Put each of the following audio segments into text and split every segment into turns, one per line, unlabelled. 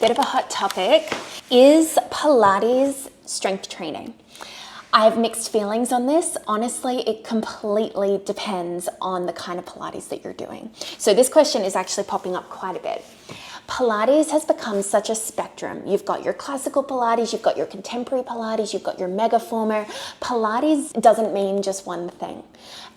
bit of a hot topic. Is Pilates strength training? I have mixed feelings on this. Honestly, it completely depends on the kind of Pilates that you're doing. So this question is actually popping up quite a bit. Pilates has become such a spectrum. You've got your classical Pilates, you've got your contemporary Pilates, you've got your mega former. Pilates doesn't mean just one thing.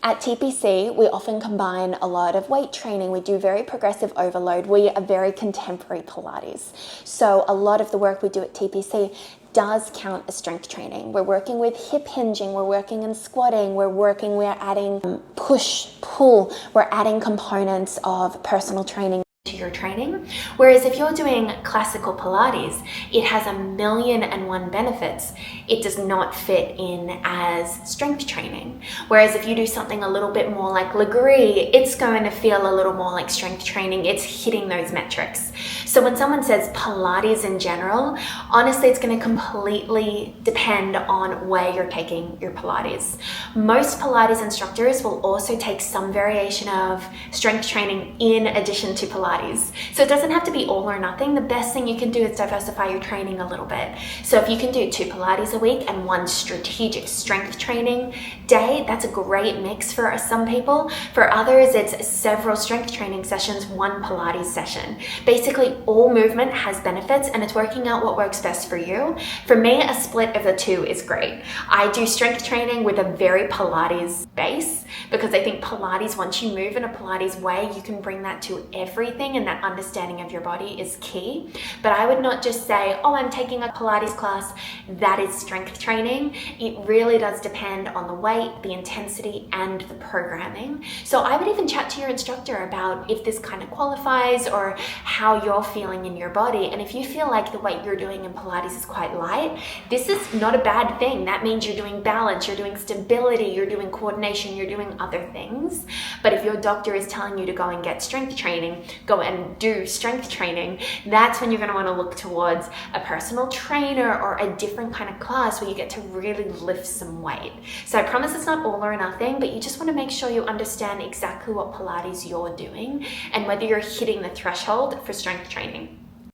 At TPC, we often combine a lot of weight training. We do very progressive overload. We are very contemporary Pilates. So a lot of the work we do at TPC does count as strength training. We're working with hip hinging, we're working in squatting, we're adding push, pull, we're adding components of personal training to your training. Whereas if you're doing classical Pilates, it has 1,000,001 benefits. It does not fit in as strength training. Whereas if you do something a little bit more like Legree, it's going to feel a little more like strength training. It's hitting those metrics. So when someone says Pilates in general, honestly, it's going to completely depend on where you're taking your Pilates. Most Pilates instructors will also take some variation of strength training in addition to Pilates. So it doesn't have to be all or nothing. The best thing you can do is diversify your training a little bit. So if you can do 2 Pilates a week and 1 strategic strength training day, that's a great mix for some people. For others, it's several strength training sessions, 1 Pilates session. Basically, all movement has benefits and it's working out what works best for you. For me, a split of the 2 is great. I do strength training with a very Pilates base because I think Pilates, once you move in a Pilates way, you can bring that to everything, and that understanding of your body is key. But I would not just say, oh, I'm taking a Pilates class, that is strength training. It really does depend on the weight, the intensity, and the programming. So I would even chat to your instructor about if this kind of qualifies or how you're feeling in your body. And if you feel like the weight you're doing in Pilates is quite light, this is not a bad thing. That means you're doing balance, you're doing stability, you're doing coordination, you're doing other things. But if your doctor is telling you to go and get strength training, go and do strength training, that's when you're going to want to look towards a personal trainer or a different kind of class where you get to really lift some weight. So I promise it's not all or nothing, but you just want to make sure you understand exactly what Pilates you're doing and whether you're hitting the threshold for strength training.